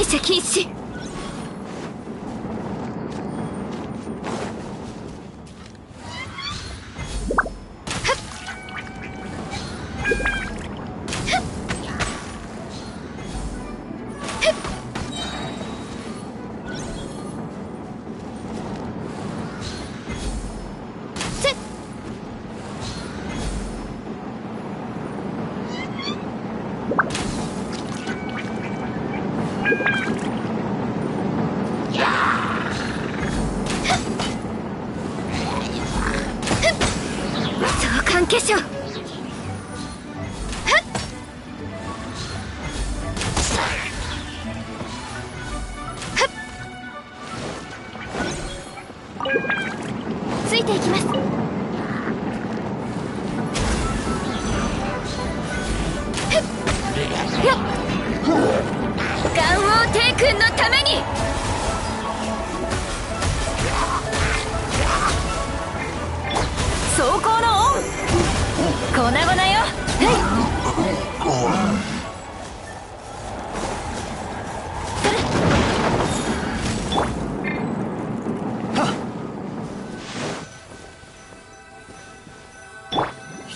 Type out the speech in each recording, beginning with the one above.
内射禁止。化粧。ついていきます。よっ、元王帝君のために。走行のオン。粉々よ。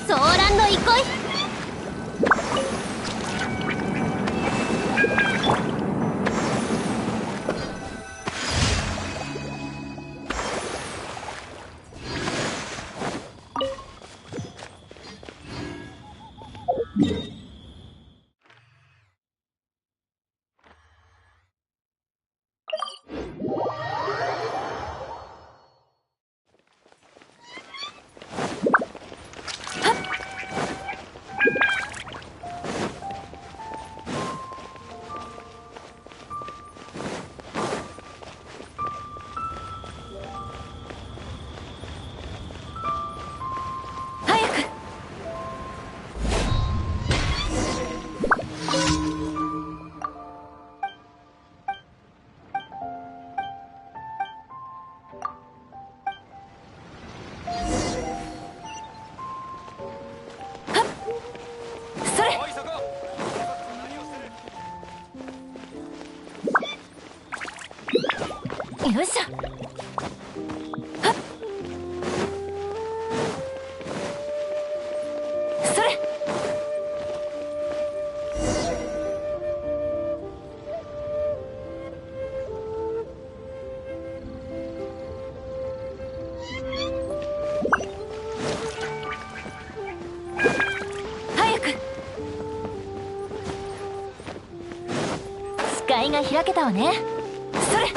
ソーランド憩い。よいしょ。はっ、それ。早く。視界が開けたわね。それ。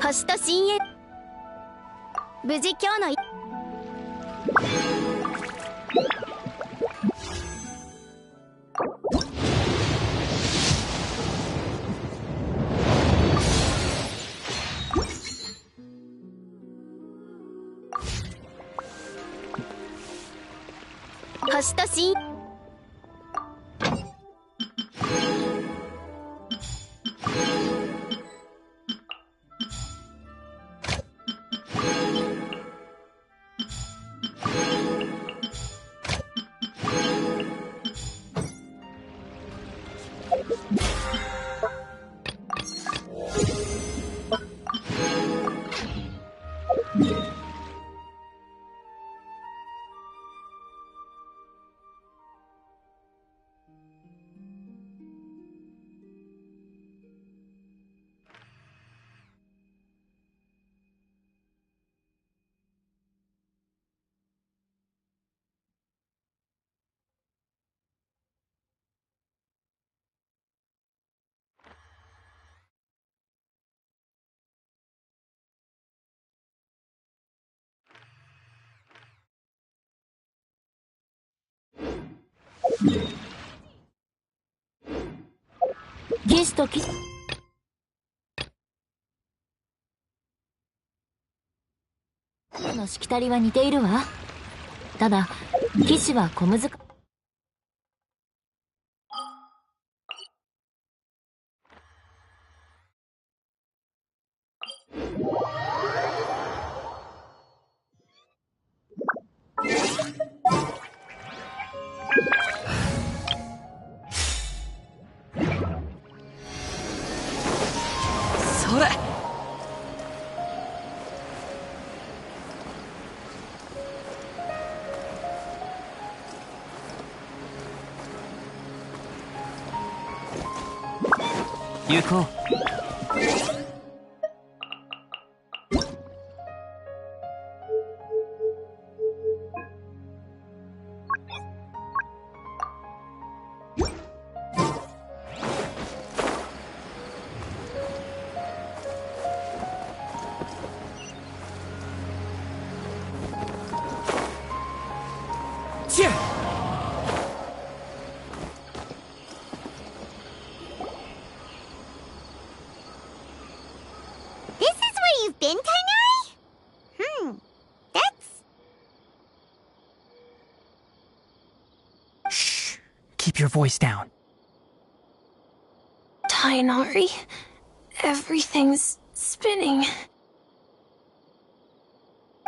星と深淵。無事今日の星としん騎士と騎士のしきたりは似ているわ。ただ騎士は小難しい。それ。行こう。Keep your voice down. Tainari, everything's spinning.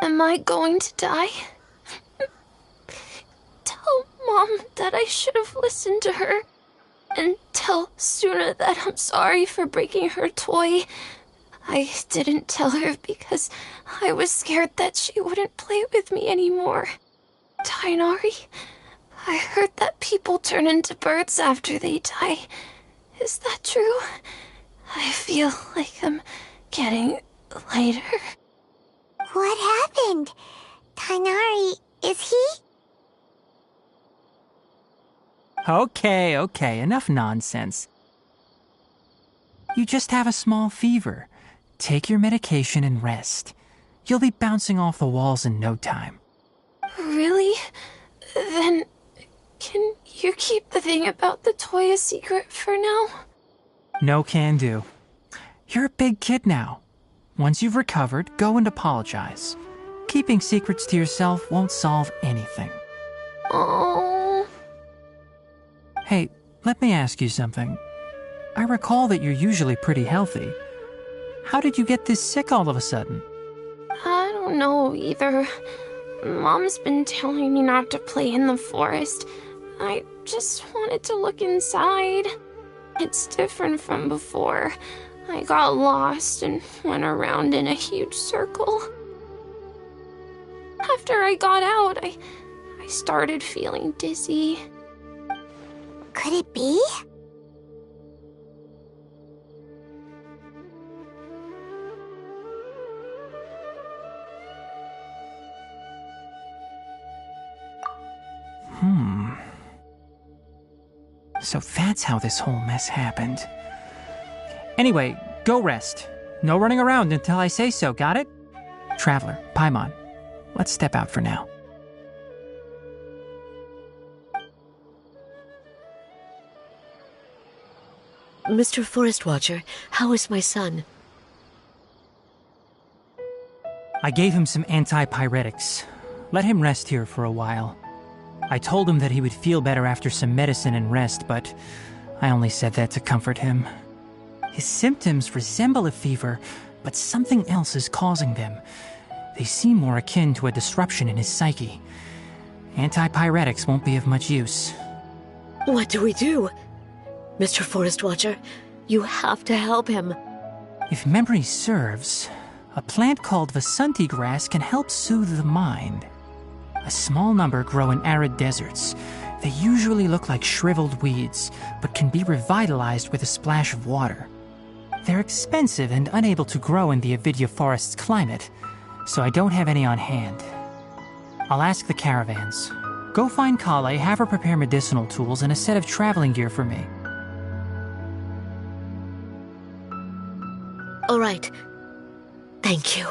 Am I going to die? Tell Mom that I should have listened to her. And tell Suna that I'm sorry for breaking her toy. I didn't tell her because I was scared that she wouldn't play with me anymore. Tainari, I heard that people turn into birds after they die. Is that true? I feel like I'm getting lighter. What happened? Tainari, is he? Okay, enough nonsense. You just have a small fever. Take your medication and rest. You'll be bouncing off the walls in no time. Really? Then, can you keep the thing about the toy a secret for now? No can do. You're a big kid now. Once you've recovered, go and apologize. Keeping secrets to yourself won't solve anything. Oh. Hey, let me ask you something. I recall that you're usually pretty healthy. How did you get this sick all of a sudden? I don't know either. Mom's been telling me not to play in the forest. I just wanted to look inside. It's different from before. I got lost and went around in a huge circle. After I got out, I started feeling dizzy. Could it be? So that's how this whole mess happened. Anyway, go rest. No running around until I say so, got it? Traveler, Paimon, let's step out for now. Mr. Forest Watcher, how is my son? I gave him some antipyretics. Let him rest here for a while. I told him that he would feel better after some medicine and rest, but I only said that to comfort him. His symptoms resemble a fever, but something else is causing them. They seem more akin to a disruption in his psyche. Antipyretics won't be of much use. What do we do? Mr. Forest Watcher, you have to help him. If memory serves, a plant called Vasanti grass can help soothe the mind. A small number grow in arid deserts. They usually look like shriveled weeds, but can be revitalized with a splash of water. They're expensive and unable to grow in the Avidya forest's climate, so I don't have any on hand. I'll ask the caravans. Go find Kale, have her prepare medicinal tools and a set of traveling gear for me. All right. Thank you.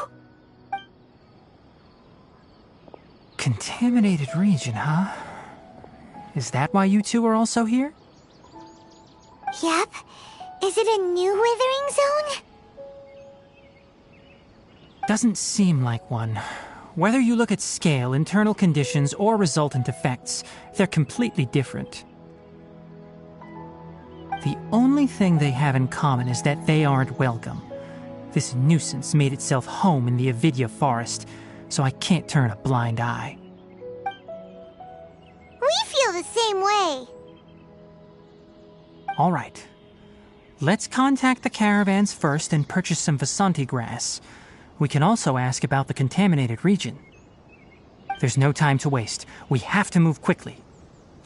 Contaminated region, huh? Is that why you two are also here? Yep. Is it a new withering zone? Doesn't seem like one. Whether you look at scale, internal conditions, or resultant effects, they're completely different. The only thing they have in common is that they aren't welcome. This nuisance made itself home in the Avidya forest, so I can't turn a blind eye. We feel the same way. All right. Let's contact the caravans first and purchase some Vasanti grass. We can also ask about the contaminated region. There's no time to waste. We have to move quickly.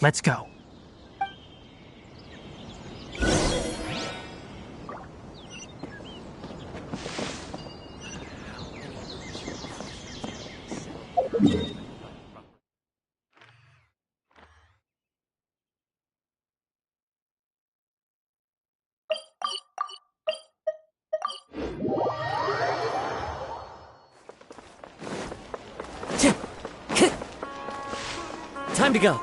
Let's go. Time to go.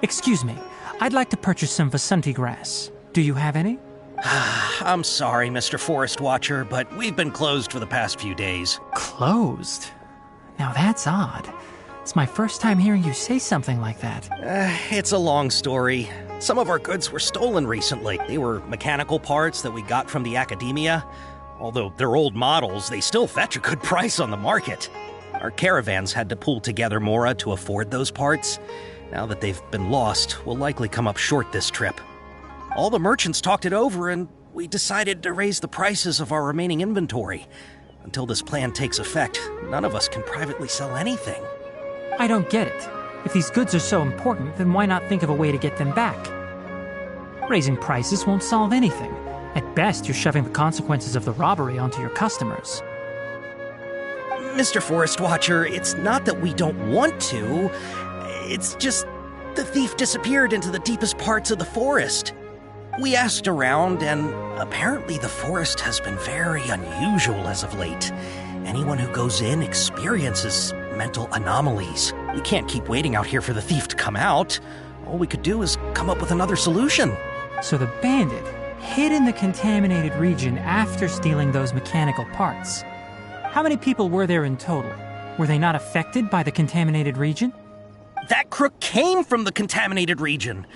Excuse me. I'd like to purchase some Vasanti grass. Do you have any? I'm sorry, Mr. Forest Watcher, but we've been closed for the past few days. Closed? Now that's odd. It's my first time hearing you say something like that. It's a long story. Some of our goods were stolen recently. They were mechanical parts that we got from the academia. Although they're old models, they still fetch a good price on the market. Our caravans had to pool together more to afford those parts. Now that they've been lost, we'll likely come up short this trip. All the merchants talked it over, and we decided to raise the prices of our remaining inventory. Until this plan takes effect, none of us can privately sell anything. I don't get it. If these goods are so important, then why not think of a way to get them back? Raising prices won't solve anything. At best, you're shoving the consequences of the robbery onto your customers. Mr. Forest Watcher, it's not that we don't want to. It's just the thief disappeared into the deepest parts of the forest. We asked around, and apparently the forest has been very unusual as of late. Anyone who goes in experiences mental anomalies. We can't keep waiting out here for the thief to come out. All we could do is come up with another solution. So the bandit hid in the contaminated region after stealing those mechanical parts. How many people were there in total? Were they not affected by the contaminated region? That crook came from the contaminated region.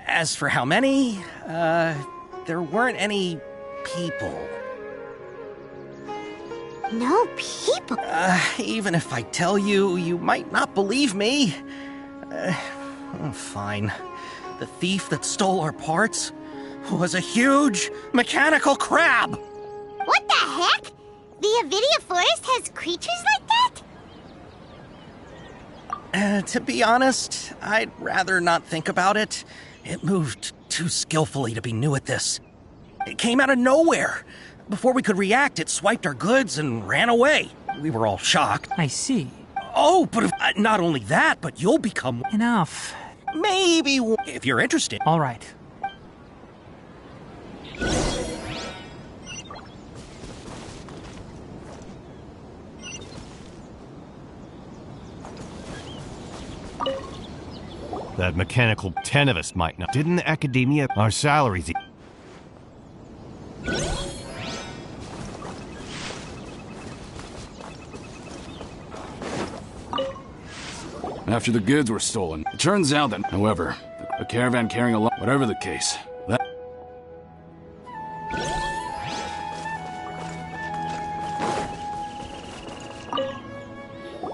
As for how many, there weren't any people. No people. Even if I tell you, you might not believe me. Fine. The thief that stole our parts was a huge mechanical crab. What the heck? The Avidya forest has creatures like that? To be honest, I'd rather not think about it. It moved too skillfully to be new at this. It came out of nowhere. Before we could react, it swiped our goods and ran away. We were all shocked. I see. Oh, but not only that, but you'll become... Enough. Maybe, if you're interested. All right. That mechanical 10 of us might not. Didn't the academia... Our salaries... after the goods were stolen. It turns out that, however, a caravan carrying a lot, whatever the case, that...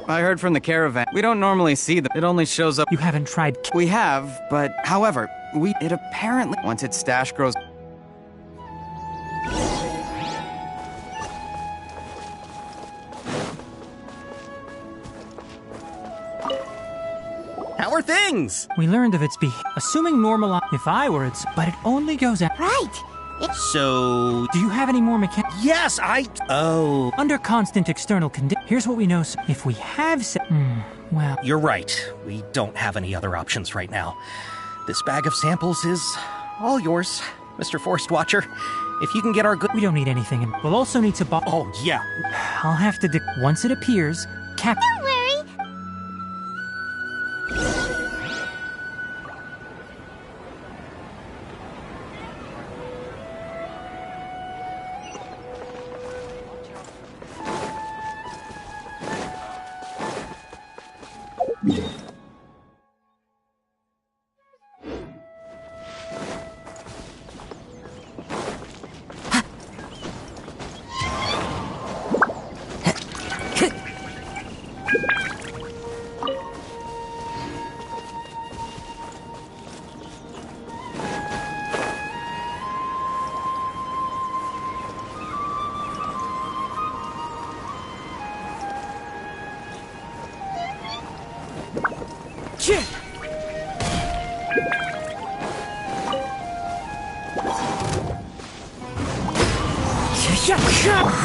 I heard from the caravan. We don't normally see them. It only shows up. You haven't tried. We have, but however, it apparently, once its stash grows. How are things? We learned of its assuming normal. If I were its, but it only goes out. Right. So... Do you have any more mechanics? Yes, Oh... Under constant external conditions. Here's what we know. If we have well... You're right. We don't have any other options right now. This bag of samples is all yours, Mr. Forest Watcher. If you can get our good... We don't need anything, and we'll also need to buy... Oh, yeah. I'll have to... Once it appears, Don't worry.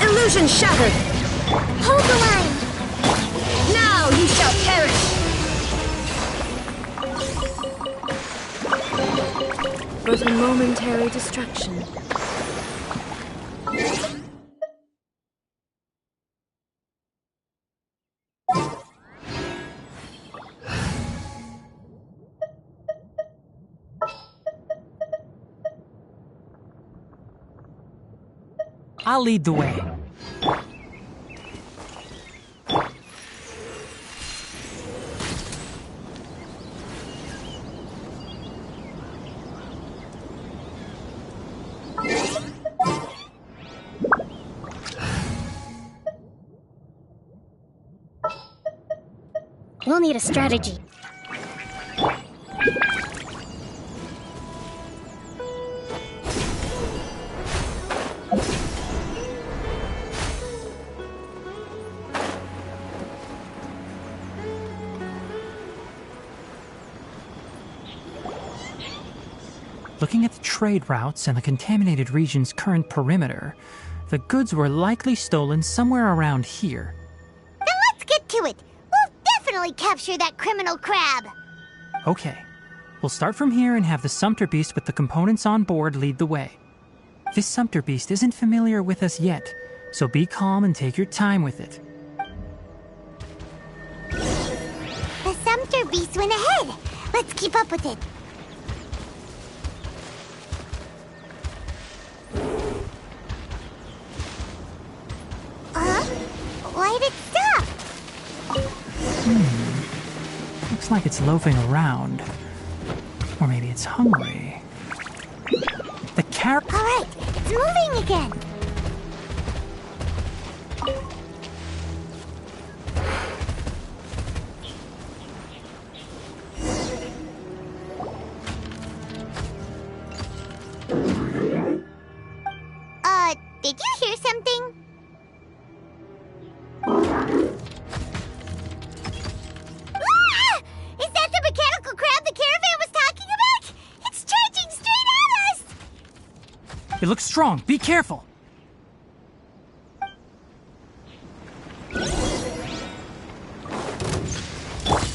Illusion shattered! Hold the line. Now you shall perish! But a momentary distraction. I'll lead the way. We'll need a strategy. Looking at the trade routes and the contaminated region's current perimeter, the goods were likely stolen somewhere around here. Then let's get to it. We'll definitely capture that criminal crab. Okay, we'll start from here and have the Sumpter Beast with the components on board lead the way. This Sumpter Beast isn't familiar with us yet, so be calm and take your time with it. The Sumpter Beast went ahead. Let's keep up with it. Why'd it stop? Looks like it's loafing around. Or maybe it's hungry. The All right, it's moving again. Did you hear something? Ah! Is that the mechanical crab the caravan was talking about? It's charging straight at us! It looks strong. Be careful.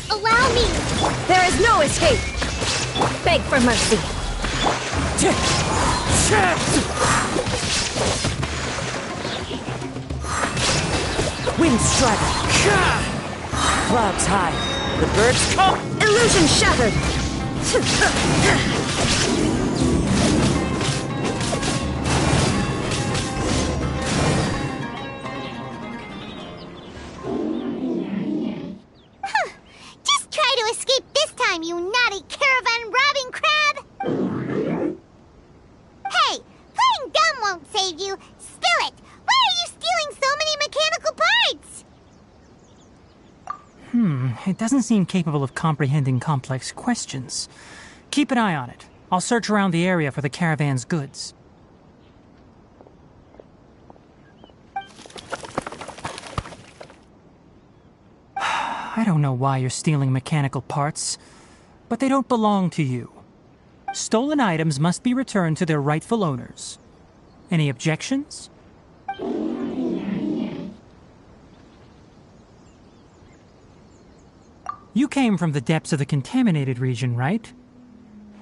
Allow me! There is no escape! Beg for mercy! Wind strider! Clouds high. The birds come! Illusion shattered! Just try gave you. Spill it! Why are you stealing so many mechanical parts? It doesn't seem capable of comprehending complex questions. Keep an eye on it. I'll search around the area for the caravan's goods. I don't know why you're stealing mechanical parts, but they don't belong to you. Stolen items must be returned to their rightful owners. Any objections? You came from the depths of the contaminated region, right?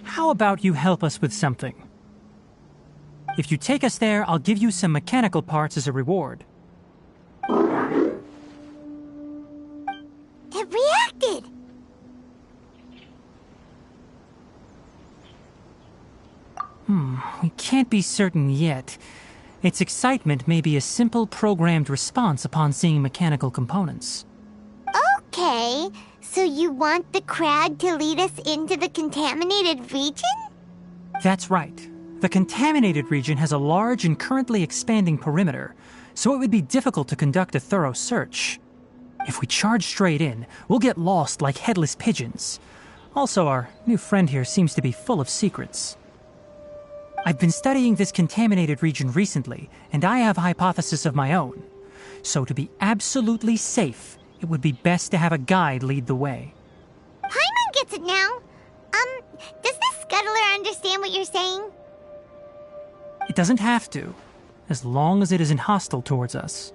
How about you help us with something? If you take us there, I'll give you some mechanical parts as a reward. It reacted! We can't be certain yet. Its excitement may be a simple programmed response upon seeing mechanical components. Okay, so you want the crag to lead us into the contaminated region? That's right. The contaminated region has a large and currently expanding perimeter, so it would be difficult to conduct a thorough search. If we charge straight in, we'll get lost like headless pigeons. Also, our new friend here seems to be full of secrets. I've been studying this contaminated region recently, and I have a hypothesis of my own. So to be absolutely safe, it would be best to have a guide lead the way. Paimon gets it now. Does the scuttler understand what you're saying? It doesn't have to, as long as it isn't hostile towards us.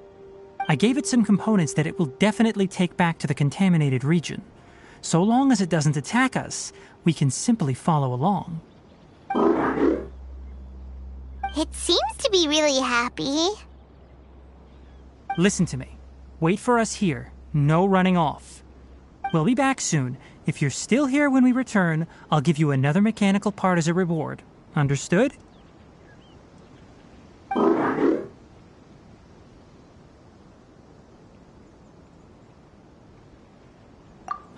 I gave it some components that it will definitely take back to the contaminated region. So long as it doesn't attack us, we can simply follow along. It seems to be really happy. Listen to me. Wait for us here. No running off. We'll be back soon. If you're still here when we return, I'll give you another mechanical part as a reward. Understood?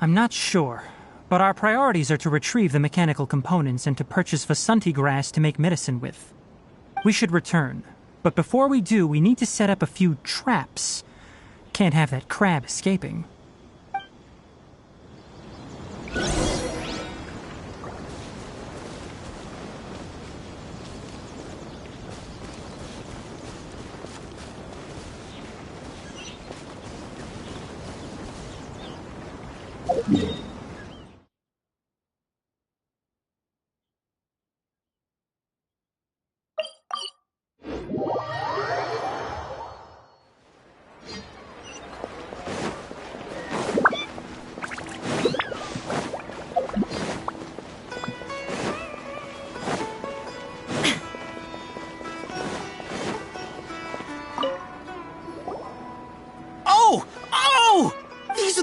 I'm not sure, but our priorities are to retrieve the mechanical components and to purchase Vasanti grass to make medicine with. We should return, but before we do, we need to set up a few traps. Can't have that crab escaping.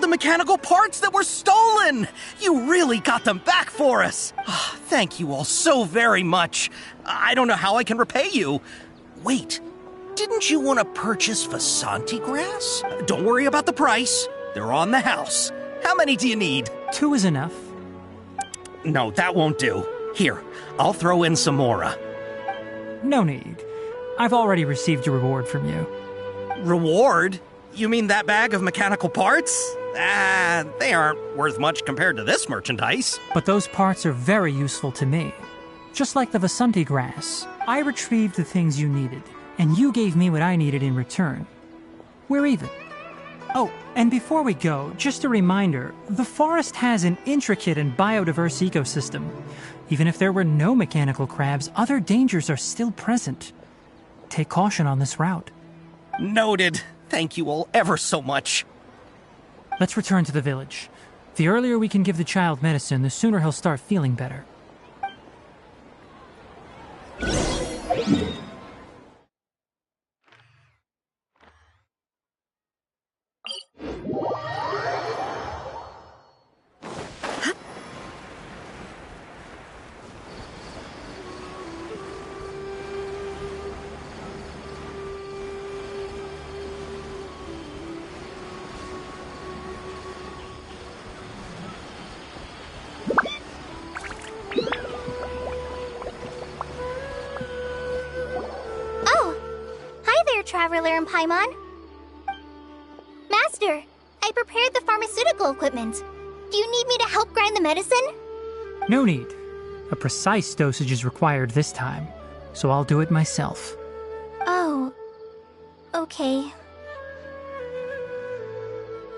Mechanical parts that were stolen! You really got them back for us! Thank you all so very much. I don't know how I can repay you. Wait, didn't you want to purchase Vasanti grass? Don't worry about the price. They're on the house. How many do you need? 2 is enough. No, that won't do. Here, I'll throw in some more. No need. I've already received a reward from you. Reward? You mean that bag of mechanical parts? They aren't worth much compared to this merchandise. But those parts are very useful to me. Just like the Vasanti grass, I retrieved the things you needed, and you gave me what I needed in return. We're even. Oh, and before we go, just a reminder, the forest has an intricate and biodiverse ecosystem. Even if there were no mechanical crabs, other dangers are still present. Take caution on this route. Noted. Thank you all ever so much. Let's return to the village. The earlier we can give the child medicine, the sooner he'll start feeling better. Traveler and Paimon. Master, I prepared the pharmaceutical equipment. Do you need me to help grind the medicine? No need. A precise dosage is required this time, so I'll do it myself. Oh, okay.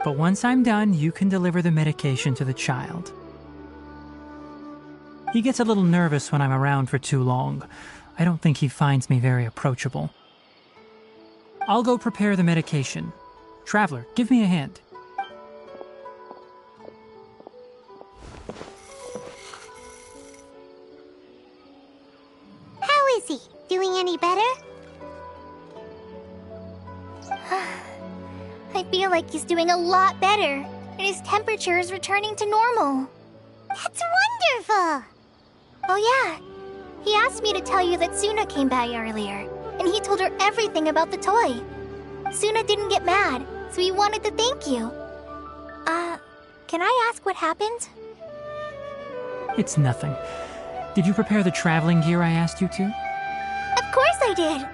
But once I'm done, you can deliver the medication to the child. He gets a little nervous when I'm around for too long. I don't think he finds me very approachable. I'll go prepare the medication. Traveler, give me a hand. How is he? Doing any better? I feel like he's doing a lot better, and his temperature is returning to normal. That's wonderful! Oh yeah, he asked me to tell you that Suna came by earlier, and he told her everything about the toy. Suna didn't get mad, so he wanted to thank you. Can I ask what happened? It's nothing. Did you prepare the traveling gear I asked you to? Of course I did!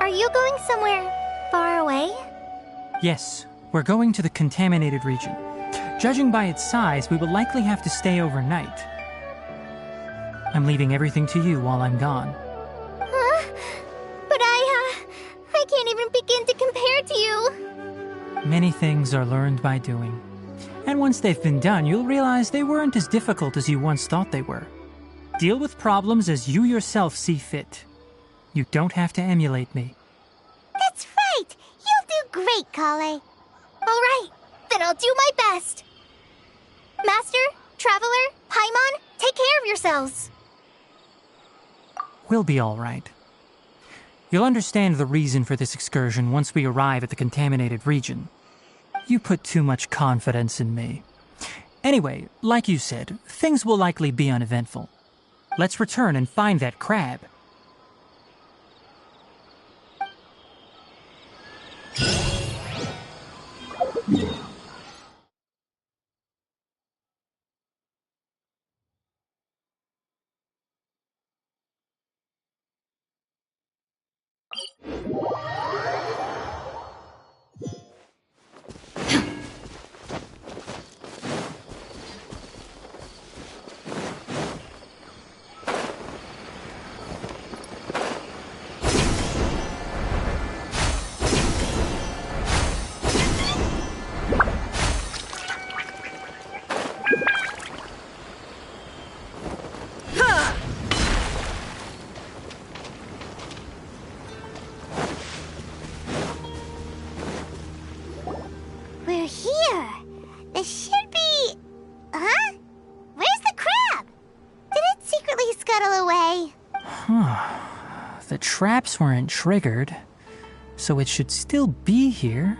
Are you going somewhere far away? Yes, we're going to the contaminated region. Judging by its size, we will likely have to stay overnight. I'm leaving everything to you while I'm gone. Huh? But I can't even begin to compare to you. Many things are learned by doing. And once they've been done, you'll realize they weren't as difficult as you once thought they were. Deal with problems as you yourself see fit. You don't have to emulate me. That's right! You'll do great, Kale. Alright, then I'll do my best. Master, Traveler, Paimon, take care of yourselves. We'll be all right. You'll understand the reason for this excursion once we arrive at the contaminated region. You put too much confidence in me. Anyway, like you said, things will likely be uneventful. Let's return and find that crab. We're here. This should be... Huh? Where's the crab? Did it secretly scuttle away? The traps weren't triggered, so it should still be here.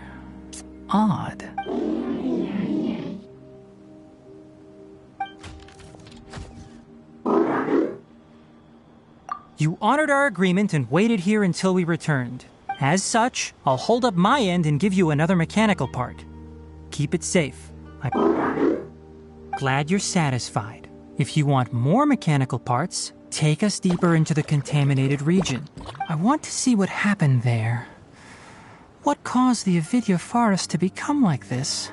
Odd. You honored our agreement and waited here until we returned. As such, I'll hold up my end and give you another mechanical part. Keep it safe. I'm glad you're satisfied. If you want more mechanical parts, take us deeper into the contaminated region. I want to see what happened there. What caused the Avidya forest to become like this?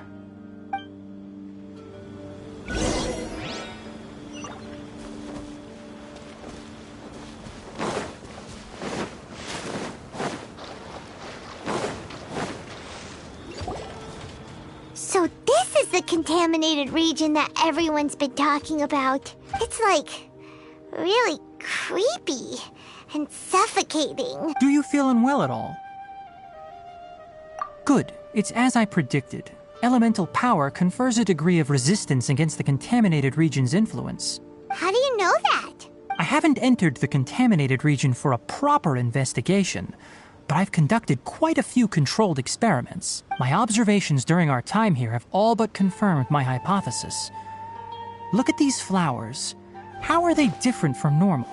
So this is the contaminated region that everyone's been talking about. It's like really creepy and suffocating. Do you feel unwell at all? Good. It's as I predicted. Elemental power confers a degree of resistance against the contaminated region's influence. How do you know that? I haven't entered the contaminated region for a proper investigation, but I've conducted quite a few controlled experiments. My observations during our time here have all but confirmed my hypothesis. Look at these flowers. How are they different from normal?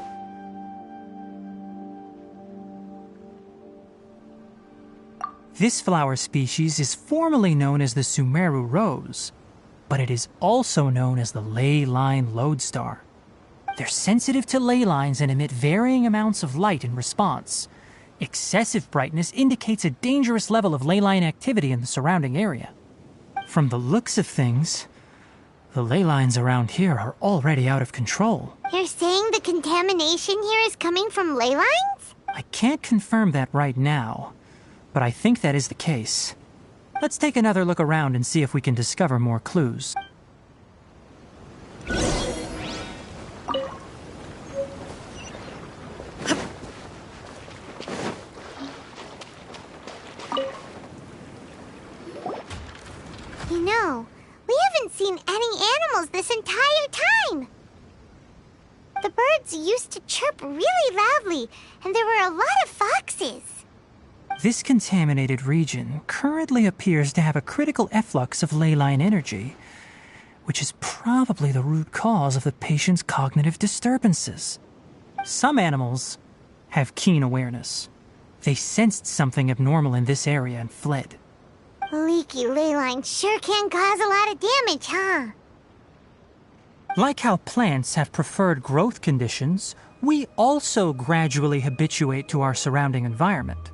This flower species is formally known as the Sumeru rose, but it is also known as the ley line lodestar. They're sensitive to ley lines and emit varying amounts of light in response. Excessive brightness indicates a dangerous level of ley line activity in the surrounding area. From the looks of things, the ley lines around here are already out of control. You're saying the contamination here is coming from ley lines? I can't confirm that right now, but I think that is the case. Let's take another look around and see if we can discover more clues. You know, we haven't seen any animals this entire time. The birds used to chirp really loudly, and there were a lot of foxes. This contaminated region currently appears to have a critical efflux of ley line energy, which is probably the root cause of the patient's cognitive disturbances. Some animals have keen awareness. They sensed something abnormal in this area and fled. Leaky ley lines sure can cause a lot of damage, huh? Like how plants have preferred growth conditions, we also gradually habituate to our surrounding environment.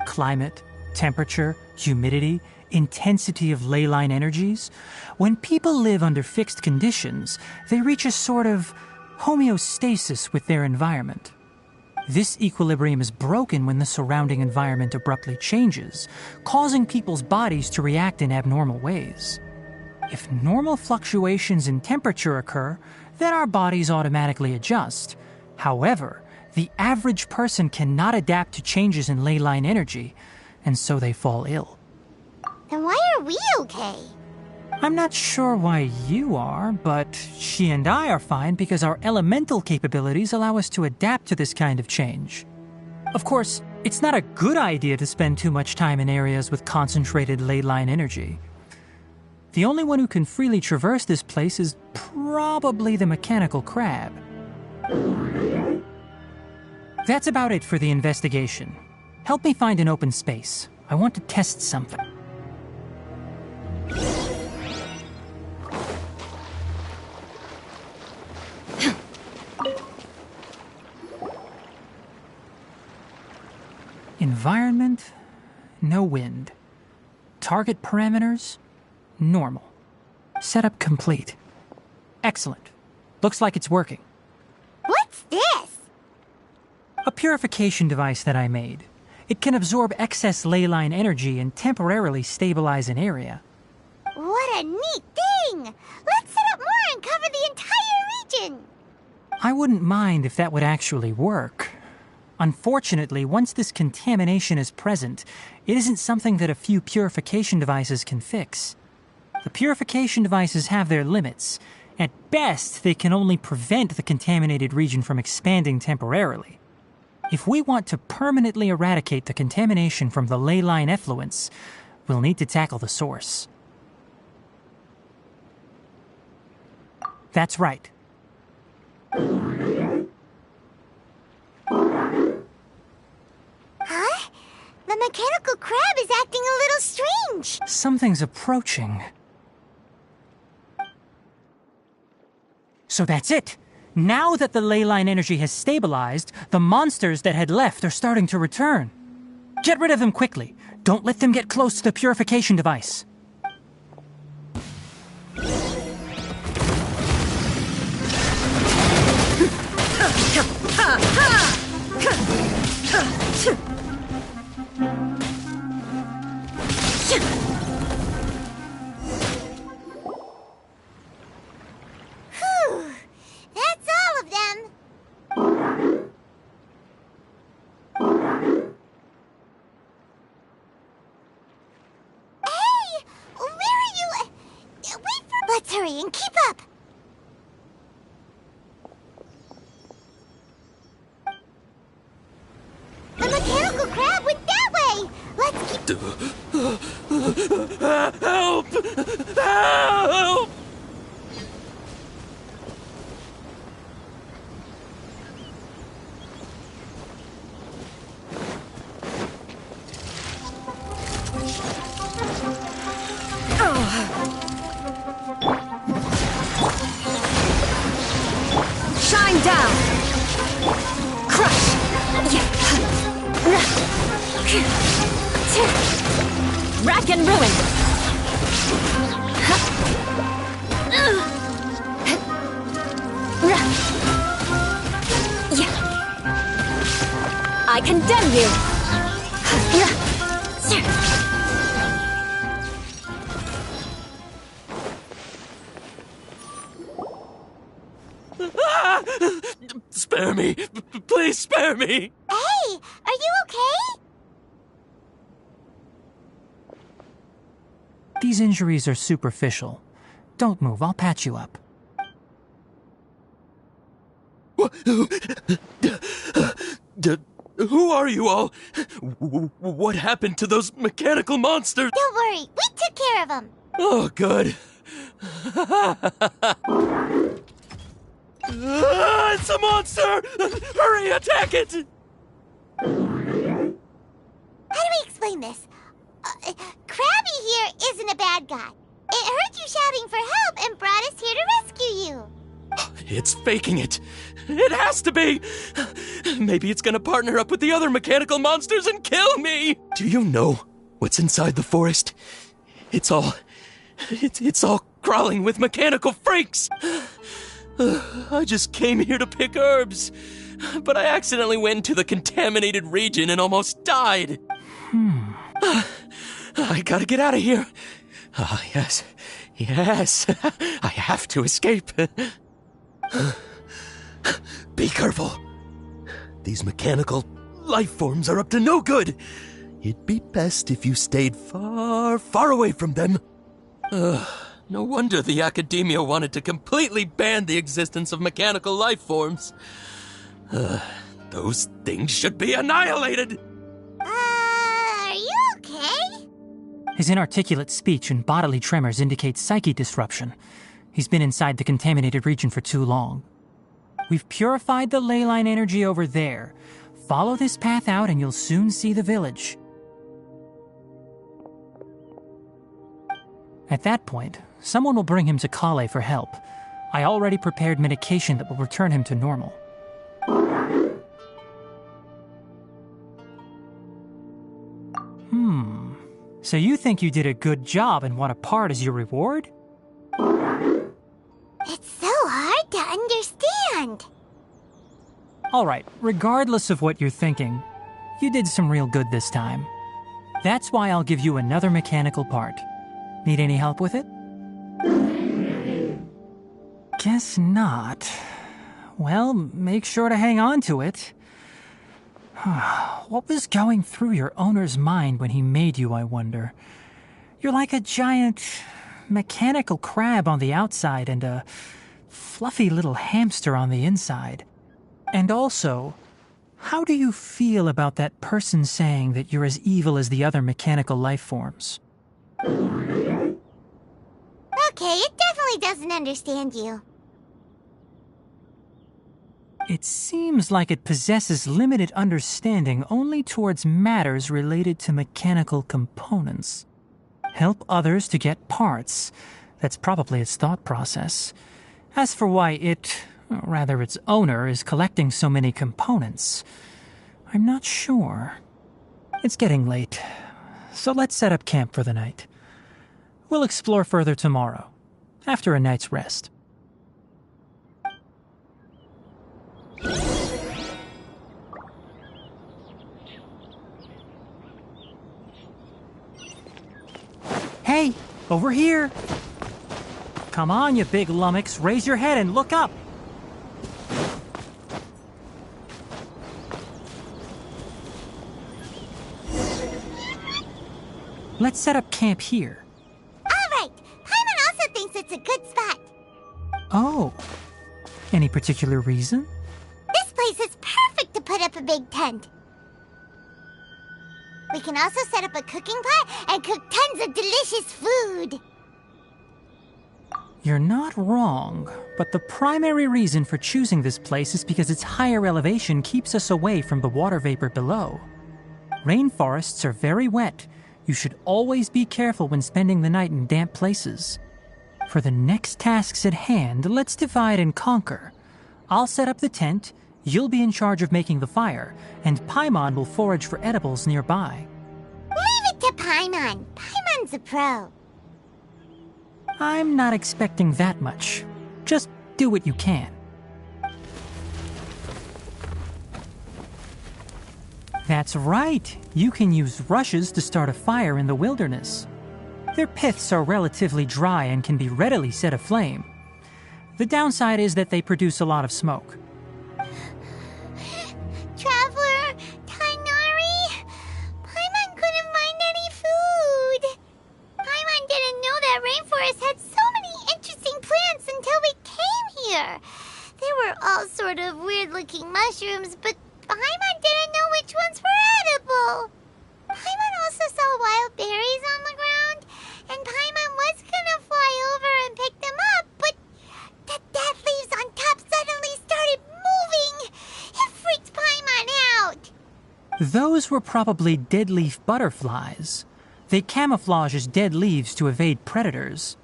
Climate, temperature, humidity, intensity of ley line energies. When people live under fixed conditions, they reach a sort of homeostasis with their environment. This equilibrium is broken when the surrounding environment abruptly changes, causing people's bodies to react in abnormal ways. If normal fluctuations in temperature occur, then our bodies automatically adjust. However, the average person cannot adapt to changes in ley line energy, and so they fall ill. Then why are we okay? I'm not sure why you are, but she and I are fine because our elemental capabilities allow us to adapt to this kind of change. Of course, it's not a good idea to spend too much time in areas with concentrated ley line energy. The only one who can freely traverse this place is probably the mechanical crab. That's about it for the investigation. Help me find an open space. I want to test something. Environment, no wind. Target parameters, normal. Setup complete. Excellent. Looks like it's working. What's this? A purification device that I made. It can absorb excess ley line energy and temporarily stabilize an area. What a neat thing! Let's set up more and cover the entire region! I wouldn't mind if that would actually work. Unfortunately, once this contamination is present, it isn't something that a few purification devices can fix. The purification devices have their limits. At best, they can only prevent the contaminated region from expanding temporarily. If we want to permanently eradicate the contamination from the ley line effluents, we'll need to tackle the source. That's right. Huh? The mechanical crab is acting a little strange. Something's approaching. So that's it. Now that the ley line energy has stabilized, the monsters that had left are starting to return. Get rid of them quickly. Don't let them get close to the purification device. Whew. That's all of them. Hey! Where are you? Wait for... Let's hurry and keep up. The mechanical crab went that way. Let's keep... Help! Help! Shine down! Crush! Rack and ruin! I condemn you! Spare me! Please spare me! Hey, are you okay? These injuries are superficial. Don't move, I'll patch you up. Who are you all? What happened to those mechanical monsters? Don't worry, we took care of them. Oh, good. It's a monster! Hurry, attack it! How do we explain this? Krabby here isn't a bad guy. It heard you shouting for help and brought us here to rescue you. It's faking it. It has to be. Maybe it's gonna partner up with the other mechanical monsters and kill me. Do you know what's inside the forest? It's all crawling with mechanical freaks. I just came here to pick herbs, but I accidentally went into the contaminated region and almost died. I gotta get out of here. Yes, I have to escape. Be careful. These mechanical life forms are up to no good. It'd be best if you stayed far, far away from them. No wonder the Academia wanted to completely ban the existence of mechanical life forms. Those things should be annihilated. Are you okay? His inarticulate speech and bodily tremors indicate psyche disruption. He's been inside the contaminated region for too long. We've purified the ley line energy over there. Follow this path out and you'll soon see the village. At that point, someone will bring him to Kale for help. I already prepared medication that will return him to normal. So you think you did a good job and want a part as your reward? It's so hard to understand. Alright, regardless of what you're thinking, you did some real good this time. That's why I'll give you another mechanical part. Need any help with it? Guess not. Well, make sure to hang on to it. What was going through your owner's mind when he made you, I wonder? You're like a giant mechanical crab on the outside and a fluffy little hamster on the inside. And also, how do you feel about that person saying that you're as evil as the other mechanical life forms? Okay, it definitely doesn't understand you. It seems like it possesses limited understanding only towards matters related to mechanical components. Help others to get parts. That's probably its thought process. As for why its owner, is collecting so many components, I'm not sure. It's getting late, so let's set up camp for the night. We'll explore further tomorrow, after a night's rest. Hey, over here! Come on, you big lummox, raise your head and look up! Let's set up camp here. Alright, Paimon also thinks it's a good spot. Oh, any particular reason? This place is perfect to put up a big tent. We can also set up a cooking pot and cook tons of delicious food. You're not wrong, but the primary reason for choosing this place is because its higher elevation keeps us away from the water vapor below. Rainforests are very wet. You should always be careful when spending the night in damp places. For the next tasks at hand, let's divide and conquer. I'll set up the tent, You'll be in charge of making the fire, and Paimon will forage for edibles nearby. Leave it to Paimon. Paimon's a pro. I'm not expecting that much. Just do what you can. That's right. You can use rushes to start a fire in the wilderness. Their piths are relatively dry and can be readily set aflame. The downside is that they produce a lot of smoke. Traveler, Tainari, Paimon couldn't find any food. Paimon didn't know that rainforest had so many interesting plants until we came here. They were all sort of weird-looking mushrooms, but Paimon didn't know which ones were edible. Paimon also saw wild berries on the ground, and Paimon was gonna fly over and pick them up, but the dead leaves on top suddenly started moving. It freaked Paimon out. Those were probably dead leaf butterflies. They camouflage as dead leaves to evade predators.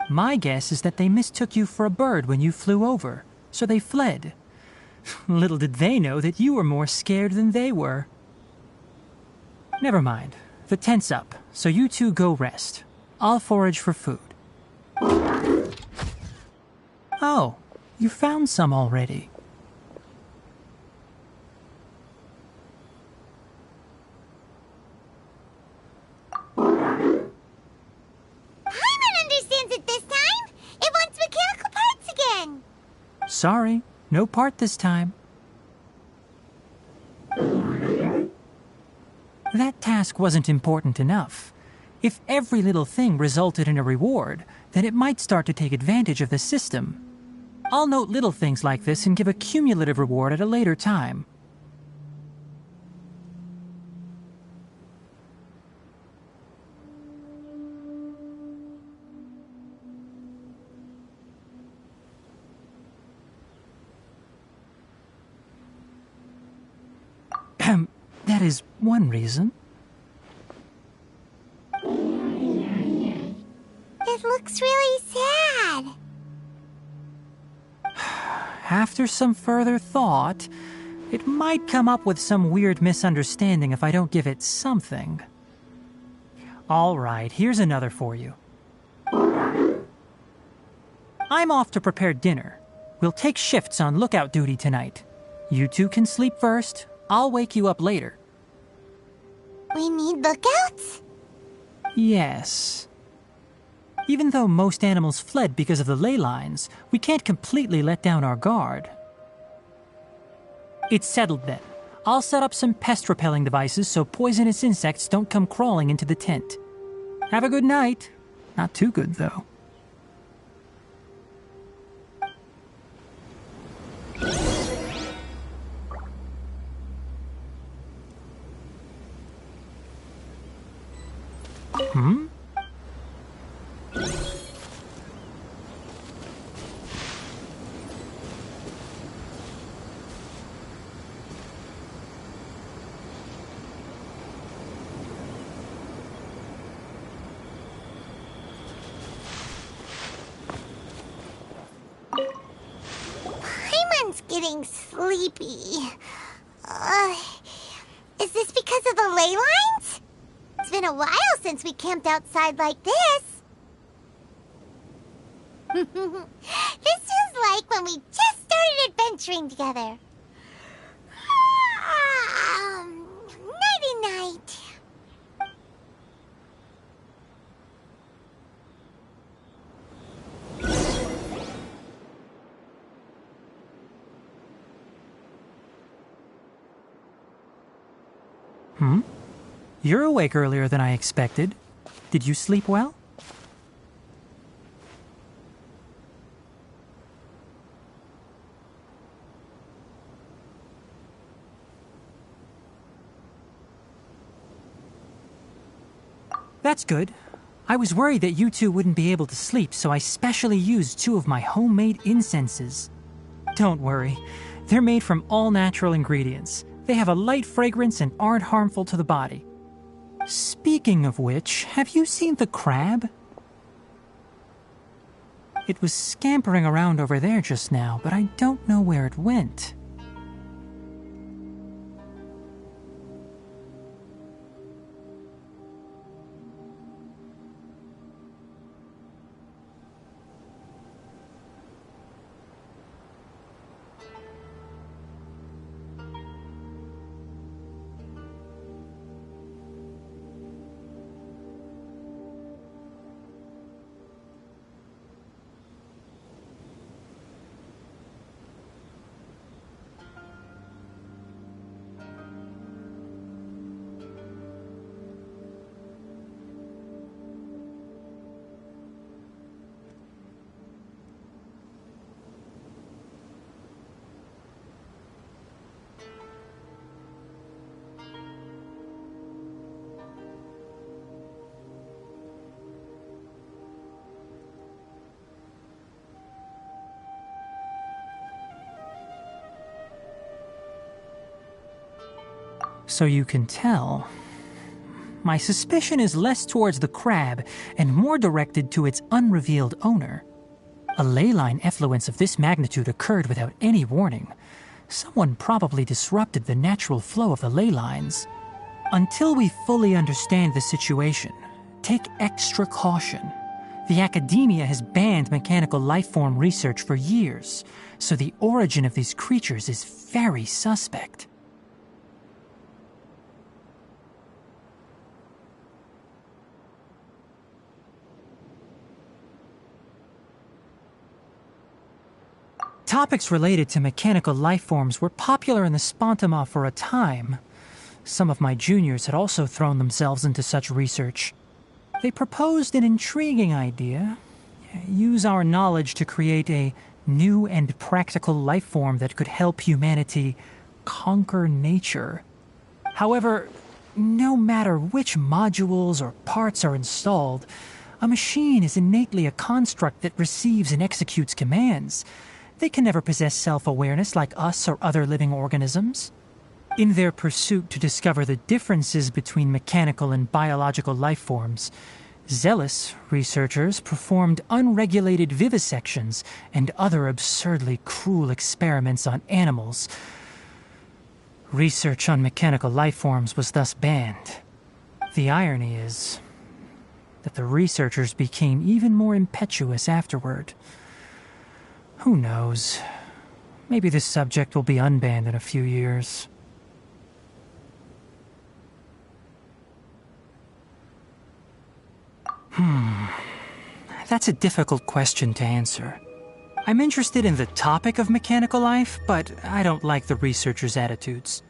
My guess is that they mistook you for a bird when you flew over, so they fled. Little did they know that you were more scared than they were. Never mind. The tent's up, so you two go rest. I'll forage for food. Oh, you found some already. Paimon understands it this time. It wants mechanical parts again. Sorry, no part this time. That task wasn't important enough. If every little thing resulted in a reward, then it might start to take advantage of the system. I'll note little things like this and give a cumulative reward at a later time. That is one reason. It looks really sad. After some further thought, it might come up with some weird misunderstanding if I don't give it something. All right, here's another for you. I'm off to prepare dinner. We'll take shifts on lookout duty tonight. You two can sleep first. I'll wake you up later. We need lookouts? Yes. Even though most animals fled because of the ley lines, we can't completely let down our guard. It's settled then. I'll set up some pest-repelling devices so poisonous insects don't come crawling into the tent. Have a good night. Not too good, though. Hmm? Paimon's getting sleepy. Is this because of the ley lines? It's been a while since we camped outside like this. This feels like when we just started adventuring together. Nighty-night. Hmm? You're awake earlier than I expected. Did you sleep well? That's good. I was worried that you two wouldn't be able to sleep, so I specially used 2 of my homemade incenses. Don't worry. They're made from all natural ingredients. They have a light fragrance and aren't harmful to the body. Speaking of which, have you seen the crab? It was scampering around over there just now, but I don't know where it went. So you can tell. My suspicion is less towards the crab and more directed to its unrevealed owner. A ley line effluence of this magnitude occurred without any warning. Someone probably disrupted the natural flow of the ley lines. Until we fully understand the situation, take extra caution. The academia has banned mechanical lifeform research for years, so the origin of these creatures is very suspect. Topics related to mechanical lifeforms were popular in the Spontama for a time. Some of my juniors had also thrown themselves into such research. They proposed an intriguing idea. Use our knowledge to create a new and practical lifeform that could help humanity conquer nature. However, no matter which modules or parts are installed, a machine is innately a construct that receives and executes commands. They can never possess self-awareness like us or other living organisms. In their pursuit to discover the differences between mechanical and biological lifeforms, zealous researchers performed unregulated vivisections and other absurdly cruel experiments on animals. Research on mechanical lifeforms was thus banned. The irony is that the researchers became even more impetuous afterward. Who knows? Maybe this subject will be unbanned in a few years. That's a difficult question to answer. I'm interested in the topic of mechanical life, but I don't like the researchers' attitudes.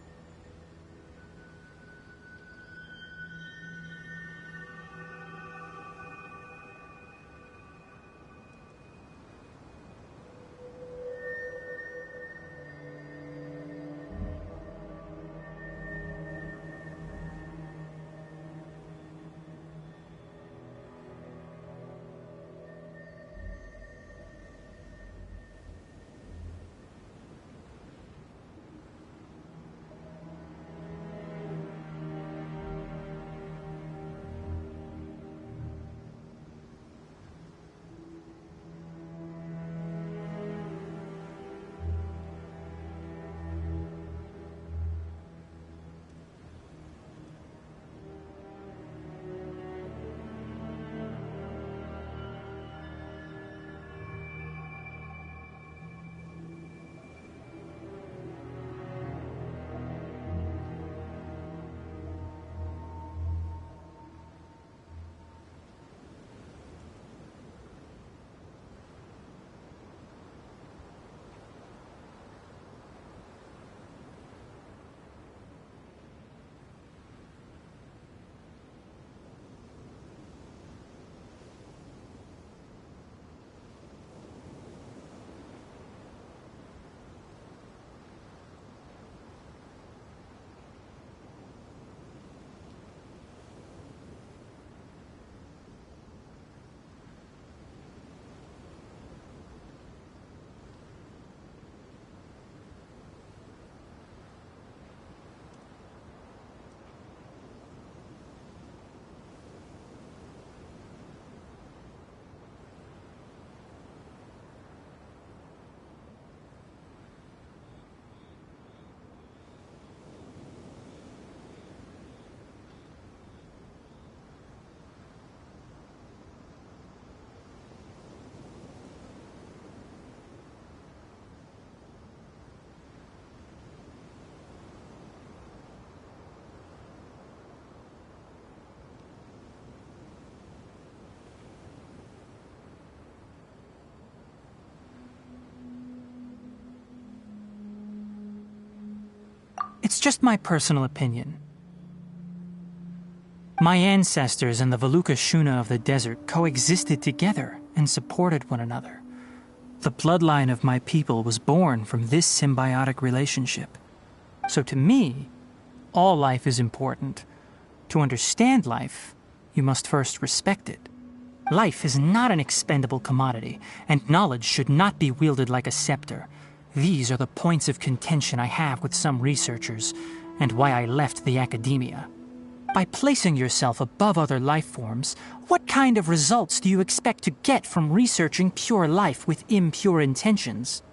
It's just my personal opinion. My ancestors and the Valuka Shuna of the desert coexisted together and supported one another. The bloodline of my people was born from this symbiotic relationship. So to me, all life is important. To understand life, you must first respect it. Life is not an expendable commodity, and knowledge should not be wielded like a scepter. These are the points of contention I have with some researchers, and why I left the academia. By placing yourself above other life forms, what kind of results do you expect to get from researching pure life with impure intentions?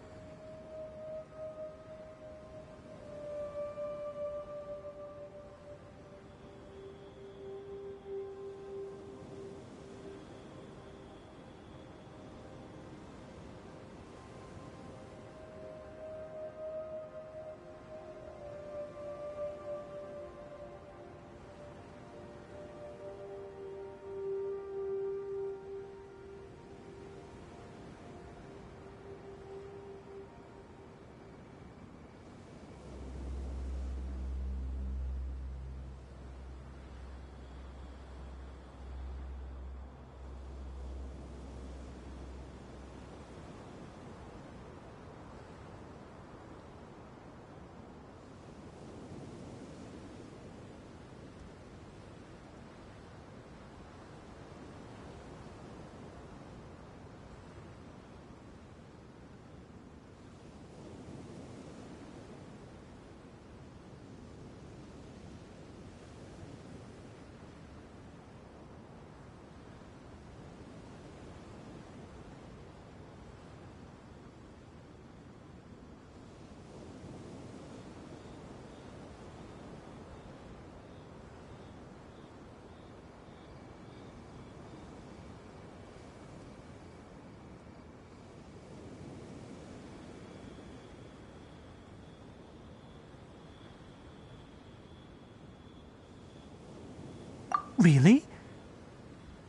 Really?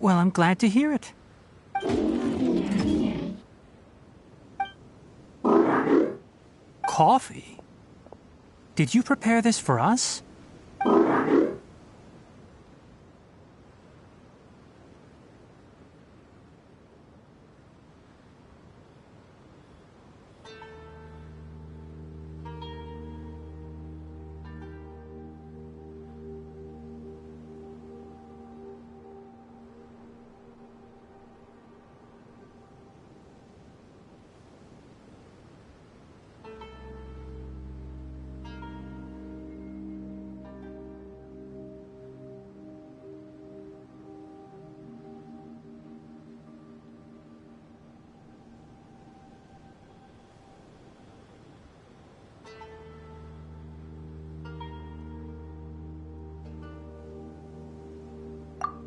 Well, I'm glad to hear it. Coffee? Did you prepare this for us?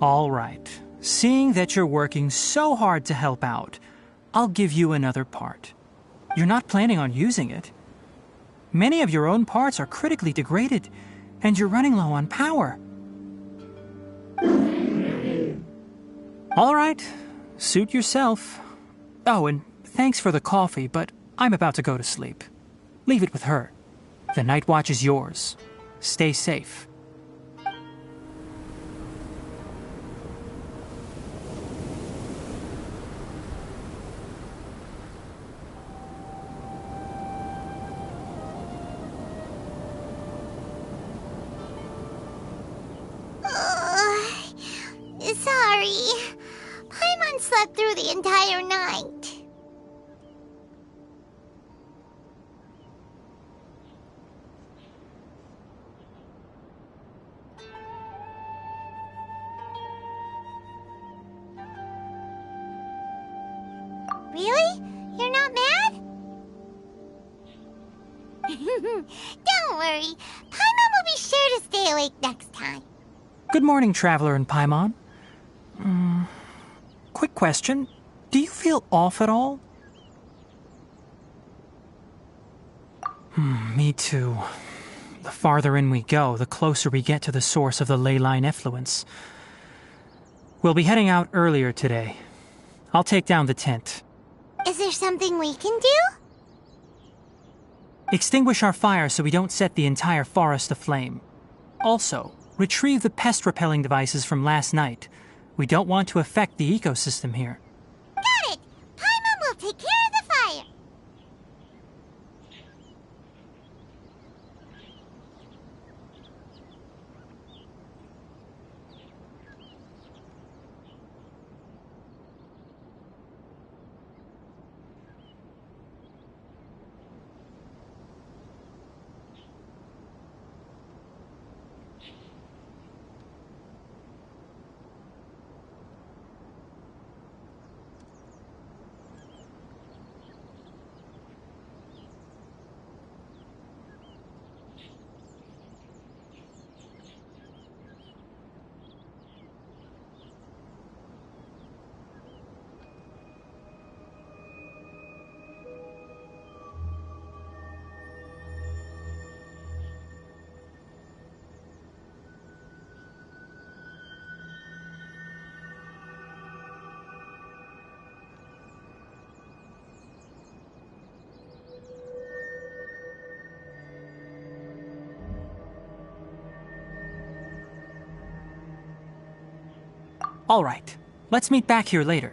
All right. Seeing that you're working so hard to help out, I'll give you another part. You're not planning on using it. Many of your own parts are critically degraded, and you're running low on power. All right. Suit yourself. Oh, and thanks for the coffee, but I'm about to go to sleep. Leave it with her. The night watch is yours. Stay safe. Sorry. Paimon slept through the entire night. Really? You're not mad? Don't worry. Paimon will be sure to stay awake next time. Good morning, Traveler and Paimon. Quick question. Do you feel off at all? Me too. The farther in we go, the closer we get to the source of the ley line effluence. We'll be heading out earlier today. I'll take down the tent. Is there something we can do? Extinguish our fire so we don't set the entire forest aflame. Also, retrieve the pest-repelling devices from last night. We don't want to affect the ecosystem here. Got it! Paimon will take care of the fire. All right, let's meet back here later.